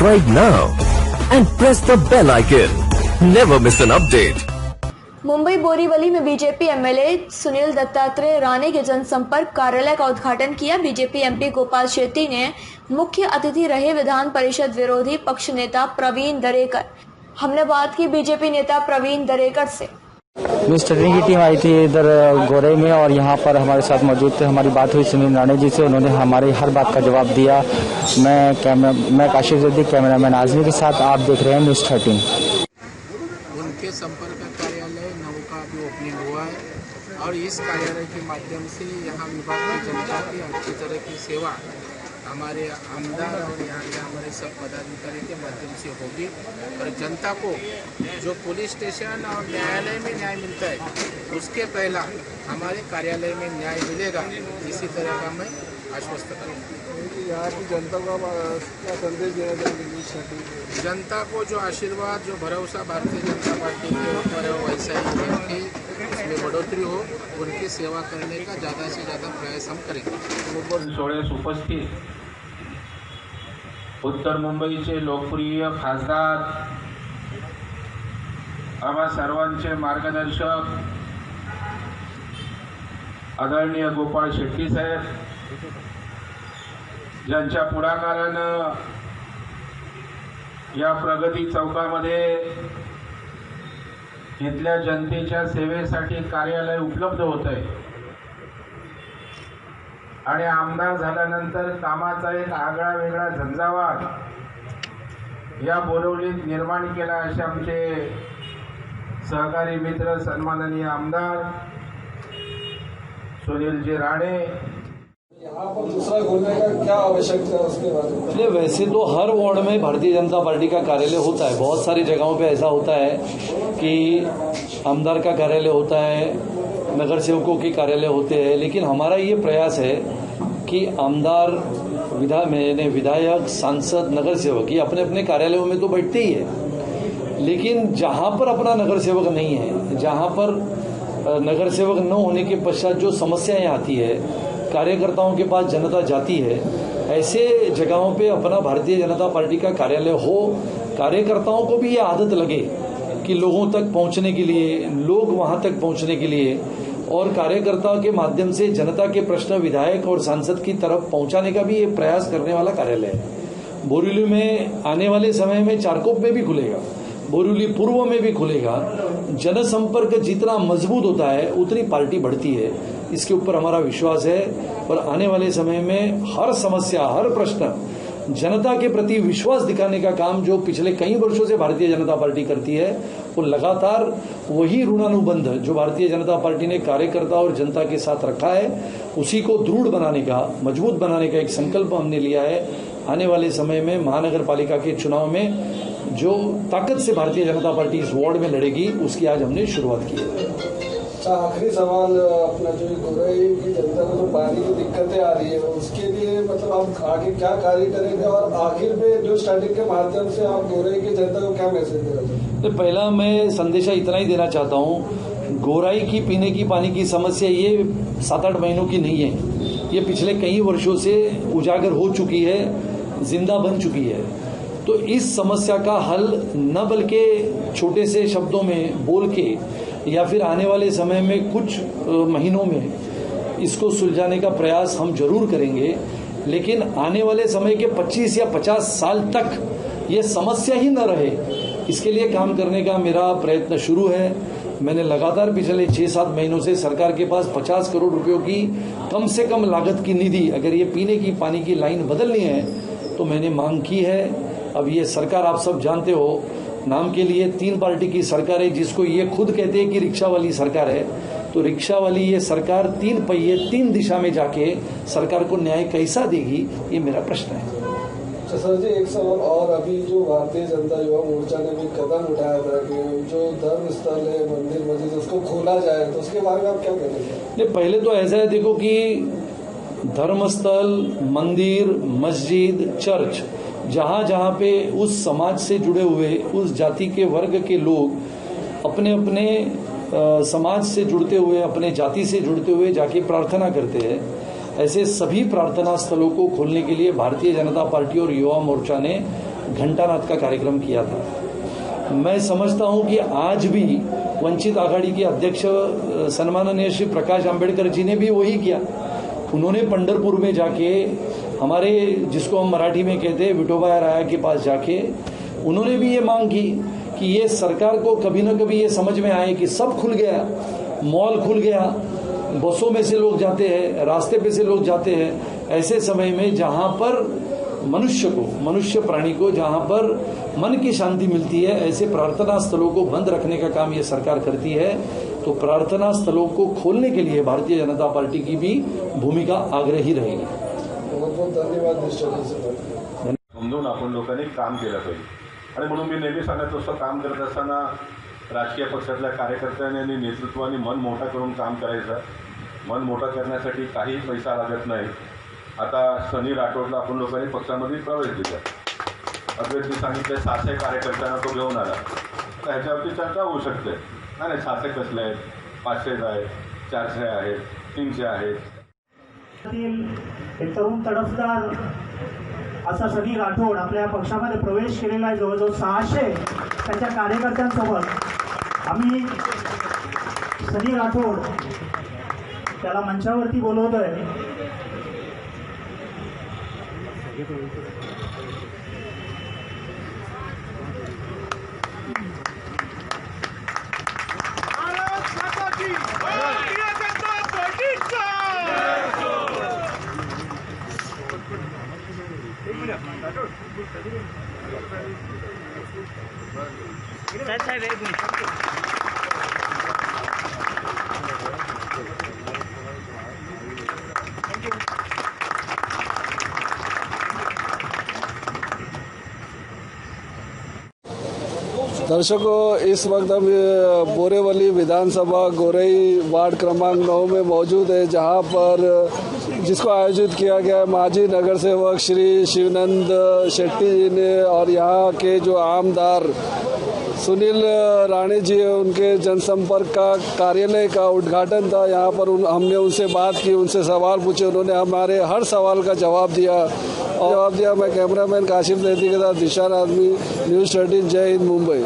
subscribe now and press the bell icon. Never miss an update. Mumbai Borivali में BJP MLA Sunil Dattatreya Rane के जनसंपर्क कार्यालय का उद्घाटन किया। बीजेपी एमपी गोपाल शेट्टी ने मुख्य अतिथि रहे विधान परिषद विरोधी पक्ष नेता प्रवीण दरेकर। हमने बात की बीजेपी नेता प्रवीण दरेकर से। स्टडी की टीम आई थी इधर गोरे में और यहाँ पर हमारे साथ मौजूद थे। हमारी बात हुई सुनील राणे जी से, उन्होंने हमारी हर बात का जवाब दिया। मैं काशिफ जद्दी, कैमरामैन आजमी के साथ। आप देख रहे हैं न्यूज़ 13। उनके संपर्क कार्यालय नव का भी ओपनिंग हुआ है और इस कार्यालय के माध्यम से यहाँ विभाग की जनता की अच्छी तरह की सेवा हमारे आमदार और यहाँ के हमारे सब पदाधिकारी के माध्यम से होगी और जनता को जो पुलिस स्टेशन और न्यायालय में न्याय मिलता है उसके पहला हमारे कार्यालय में न्याय मिलेगा, इसी तरह का मैं आश्वस्त करूँगा। यहाँ की जनता को क्या संदेश देना चाहेंगे? जनता को जो आशीर्वाद, जो भरोसा भारतीय जनता पार्टी के ऊपर है वैसा ही है कि उसमें बढ़ोतरी हो, उनकी सेवा करने का ज़्यादा से ज़्यादा प्रयास हम करेंगे। सोहळ्यास उपस्थित उत्तर मुंबईचे लोकप्रिय खासदार, आम्हा सर्वांचे मार्गदर्शक आदरणीय गोपाळ शेट्टी साहेब, ज्यांच्या पुढाकारानं या प्रगती चौकामध्ये इथल्या जनतेच्या सेवेसाठी कार्यालय उपलब्ध होत आहे आणि आमदार झाल्यानंतर कामाचा एक आगळा वेगळा झंझावात या बोरिवलीत निर्माण केला, असे आमचे सहकारी मित्र सन्माननीय आमदार सुनीलजी राणे। यहाँ पर दूसरा खोलने का क्या आवश्यकता है उसके बारे में? नहीं, वैसे तो हर वार्ड में भारतीय जनता पार्टी का कार्यालय होता है। बहुत सारी जगहों पे ऐसा होता है कि आमदार का कार्यालय होता है, नगर सेवकों के कार्यालय होते हैं, लेकिन हमारा ये प्रयास है कि आमदार, विधायक, सांसद, नगर सेवक ये अपने अपने कार्यालयों में तो बैठते ही है, लेकिन जहां पर अपना नगर सेवक नहीं है, जहां पर नगर सेवक न होने के पश्चात जो समस्याएं आती है, कार्यकर्ताओं के पास जनता जाती है, ऐसे जगहों पे अपना भारतीय जनता पार्टी का कार्यालय हो। कार्यकर्ताओं को भी ये आदत लगे कि लोगों तक पहुंचने के लिए, लोग वहां तक पहुंचने के लिए और कार्यकर्ताओं के माध्यम से जनता के प्रश्न विधायक और सांसद की तरफ पहुंचाने का भी ये प्रयास करने वाला कार्यालय है। बोरीवली में आने वाले समय में चारकोप में भी खुलेगा, बोरीवली पूर्व में भी खुलेगा। जनसंपर्क जितना मजबूत होता है उतनी पार्टी बढ़ती है, इसके ऊपर हमारा विश्वास है। और आने वाले समय में हर समस्या, हर प्रश्न, जनता के प्रति विश्वास दिखाने का काम जो पिछले कई वर्षों से भारतीय जनता पार्टी करती है, वो लगातार वही ऋणानुबंध जो भारतीय जनता पार्टी ने कार्यकर्ता और जनता के साथ रखा है, उसी को दृढ़ बनाने का, मजबूत बनाने का एक संकल्प हमने लिया है। आने वाले समय में महानगर पालिका के चुनाव में जो ताकत से भारतीय जनता पार्टी इस वार्ड में लड़ेगी, उसकी आज हमने शुरुआत की है। आखिरी सवाल, अपना जो गोरई की जनता को तो पानी की दिक्कतें आ रही है, उसके लिए मतलब आप आगे क्या कार्य करेंगे और आखिर में जो स्टार्टिंग के माध्यम से आप गोरई की जनता को क्या मैसेज देना चाहते हैं? पहला मैं संदेशा इतना ही देना चाहता हूँ, गोराई की पीने की पानी की समस्या ये 7-8 महीनों की नहीं है, ये पिछले कई वर्षों से उजागर हो चुकी है, जिंदा बन चुकी है। तो इस समस्या का हल न बल्कि छोटे से शब्दों में बोल के या फिर आने वाले समय में कुछ महीनों में इसको सुलझाने का प्रयास हम जरूर करेंगे, लेकिन आने वाले समय के 25 या 50 साल तक ये समस्या ही न रहे, इसके लिए काम करने का मेरा प्रयत्न शुरू है। मैंने लगातार पिछले 6-7 महीनों से सरकार के पास 50 करोड़ रुपयों की कम से कम लागत की निधि, अगर ये पीने की पानी की लाइन बदलनी है तो मैंने मांग की है। अब ये सरकार आप सब जानते हो, नाम के लिए 3 पार्टी की सरकार है, जिसको ये खुद कहते हैं कि रिक्शा वाली सरकार है। तो रिक्शा वाली ये सरकार 3 पहिए 3 दिशा में जाके सरकार को न्याय कैसा देगी, ये मेरा प्रश्न है। अच्छा सर जी, एक सवाल और, अभी जो भारतीय जनता युवा मोर्चा ने भी कदम उठाया था कि जो धर्म स्थल है, मंदिर मस्जिद, उसको खोला जाए, तो उसके बारे में आप क्या कहेंगे? पहले तो ऐसा है, देखो कि धर्मस्थल, मंदिर, मस्जिद, चर्च, जहां जहां पे उस समाज से जुड़े हुए, उस जाति के वर्ग के लोग अपने अपने समाज से जुड़ते हुए, अपने जाति से जुड़ते हुए जाके प्रार्थना करते हैं, ऐसे सभी प्रार्थना स्थलों को खोलने के लिए भारतीय जनता पार्टी और युवा मोर्चा ने घंटानाद का कार्यक्रम किया था। मैं समझता हूं कि आज भी वंचित आघाड़ी के अध्यक्ष सन्माननीय श्री प्रकाश आंबेडकर जी ने भी वही किया। उन्होंने पंढरपुर में जाके हमारे, जिसको हम मराठी में कहते हैं, विठोबा राया के पास जाके उन्होंने भी ये मांग की कि ये सरकार को कभी न कभी ये समझ में आए कि सब खुल गया, मॉल खुल गया, बसों में से लोग जाते हैं, रास्ते पे से लोग जाते हैं, ऐसे समय में जहां पर मनुष्य प्राणी को जहां पर मन की शांति मिलती है, ऐसे प्रार्थना स्थलों को बंद रखने का काम ये सरकार करती है। तो प्रार्थना स्थलों को खोलने के लिए भारतीय जनता पार्टी की भी भूमिका आग्रही रहेगी। बहुत बहुत धन्यवाद। समजून आपण लोकांनी काम केलं पाहिजे आणि म्हणून मी नेहमी सांगत असतो, काम करत असताना राजकीय पक्षातल्या कार्यकर्त्यांनी आणि नेतृत्वाने मन मोठा करून काम करायचं। मन मोठा करण्यासाठी काही पैसा लागत नाही। आता सनी राठोडला आपण लोकांनी पक्षामध्ये प्रवेश दिला, अद्वैतनी सांगितलं 600 कार्यकर्त्यांना तो घेऊन आला, तर ह्याच्यावरती चर्चा होऊ शकते। नाही 600 कसले आहेत, 500 आहेत, 400 आहेत, 300 आहेत। एक तरुण तडफदार असा सनी राठोड आपल्या पक्षामध्ये प्रवेश केलेला आहे। जवळजवळ 600 त्याच्या कार्यकर्त्यांसोबत आम्ही सनी राठोड त्याला मंचावरती बोलवतोय। दर्शकों, इस वक्त हम बोरीवली विधानसभा गोरई वार्ड क्रमांक 9 में मौजूद है, जहां पर जिसको आयोजित किया गया है माजी नगर सेवक श्री शिवनंद शेट्टी जी ने, और यहाँ के जो आमदार सुनील राणे जी है, उनके जनसंपर्क का कार्यालय का उद्घाटन था। यहाँ पर हमने उनसे बात की, उनसे सवाल पूछे, उन्होंने हमारे हर सवाल का जवाब दिया। मैं कैमरामैन काशिफ जैदी के साथ दिशान आदमी, न्यूज़ 13, जय हिंद, मुंबई।